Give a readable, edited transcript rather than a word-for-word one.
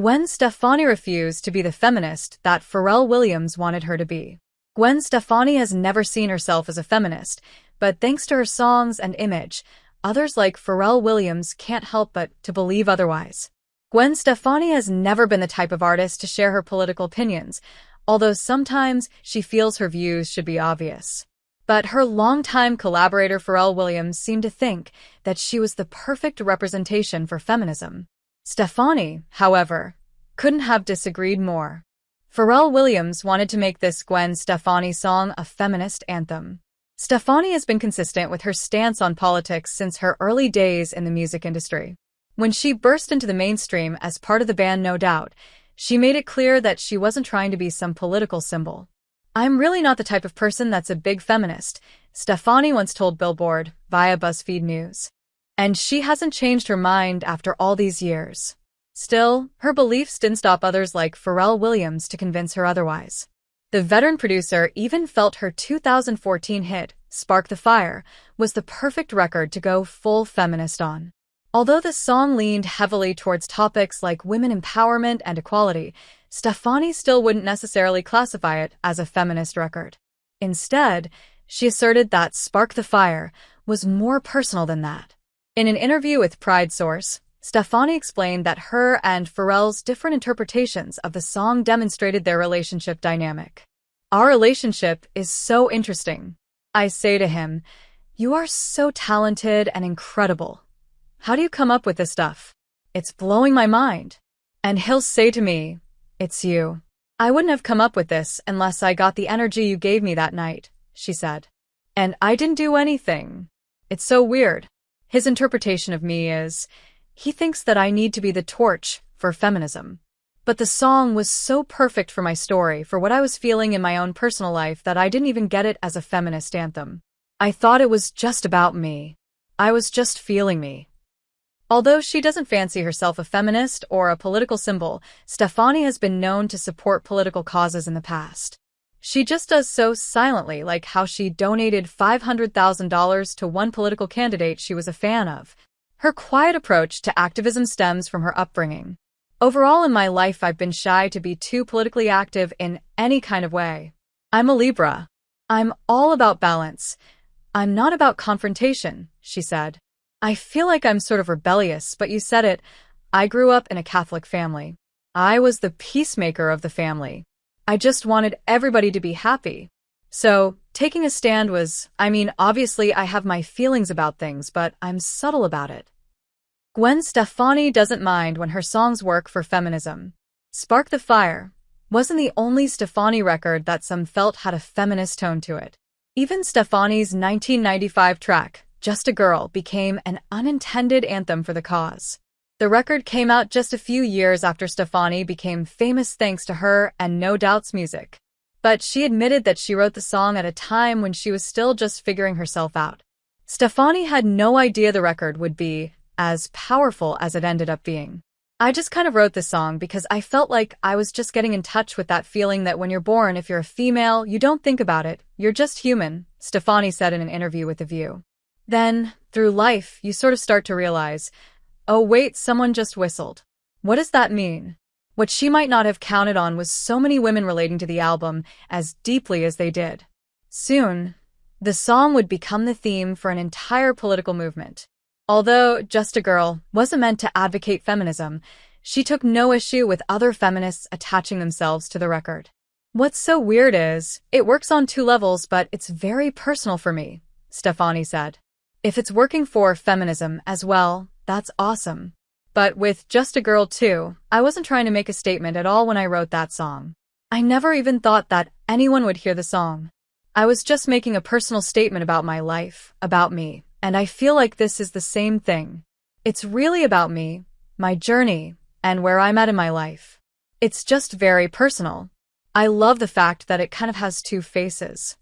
Gwen Stefani refused to be the feminist that Pharrell Williams wanted her to be. Gwen Stefani has never seen herself as a feminist, but thanks to her songs and image, others like Pharrell Williams can't help but to believe otherwise. Gwen Stefani has never been the type of artist to share her political opinions, although sometimes she feels her views should be obvious. But her longtime collaborator Pharrell Williams seemed to think that she was the perfect representation for feminism. Stefani, however, couldn't have disagreed more. Pharrell Williams wanted to make this Gwen Stefani song a feminist anthem. Stefani has been consistent with her stance on politics since her early days in the music industry. When she burst into the mainstream as part of the band No Doubt, she made it clear that she wasn't trying to be some political symbol. "I'm really not the type of person that's a big feminist," Stefani once told Billboard via BuzzFeed News. And she hasn't changed her mind after all these years. Still, her beliefs didn't stop others like Pharrell Williams to convince her otherwise. The veteran producer even felt her 2014 hit, Spark the Fire, was the perfect record to go full feminist on. Although the song leaned heavily towards topics like women empowerment and equality, Stefani still wouldn't necessarily classify it as a feminist record. Instead, she asserted that Spark the Fire was more personal than that. In an interview with Pride Source, Stefani explained that her and Pharrell's different interpretations of the song demonstrated their relationship dynamic. "Our relationship is so interesting. I say to him, 'You are so talented and incredible. How do you come up with this stuff? It's blowing my mind.' And he'll say to me, 'It's you. I wouldn't have come up with this unless I got the energy you gave me that night,'" she said. "And I didn't do anything. It's so weird. His interpretation of me is, he thinks that I need to be the torch for feminism. But the song was so perfect for my story, for what I was feeling in my own personal life, that I didn't even get it as a feminist anthem. I thought it was just about me. I was just feeling me." Although she doesn't fancy herself a feminist or a political symbol, Stefani has been known to support political causes in the past. She just does so silently, like how she donated $500,000 to one political candidate she was a fan of. Her quiet approach to activism stems from her upbringing. "Overall in my life, I've been shy to be too politically active in any kind of way. I'm a Libra. I'm all about balance. I'm not about confrontation," she said. "I feel like I'm sort of rebellious, but you said it. I grew up in a Catholic family. I was the peacemaker of the family. I just wanted everybody to be happy. So, taking a stand was, obviously I have my feelings about things, but I'm subtle about it." Gwen Stefani doesn't mind when her songs work for feminism. Spark the Fire wasn't the only Stefani record that some felt had a feminist tone to it. Even Stefani's 1995 track, Just a Girl, became an unintended anthem for the cause. The record came out just a few years after Stefani became famous thanks to her and No Doubt's music. But she admitted that she wrote the song at a time when she was still just figuring herself out. Stefani had no idea the record would be as powerful as it ended up being. "I just kind of wrote this song because I felt like I was just getting in touch with that feeling that when you're born, if you're a female, you don't think about it, you're just human," Stefani said in an interview with The View. Then, through life, you sort of start to realize, "Oh wait, someone just whistled. What does that mean?" What she might not have counted on was so many women relating to the album as deeply as they did. Soon, the song would become the theme for an entire political movement. Although Just a Girl wasn't meant to advocate feminism, she took no issue with other feminists attaching themselves to the record. "What's so weird is, it works on two levels, but it's very personal for me," Stefani said. "If it's working for feminism as well, that's awesome. But with Just a Girl too, I wasn't trying to make a statement at all when I wrote that song. I never even thought that anyone would hear the song. I was just making a personal statement about my life, about me, and I feel like this is the same thing. It's really about me, my journey, and where I'm at in my life. It's just very personal. I love the fact that it kind of has two faces.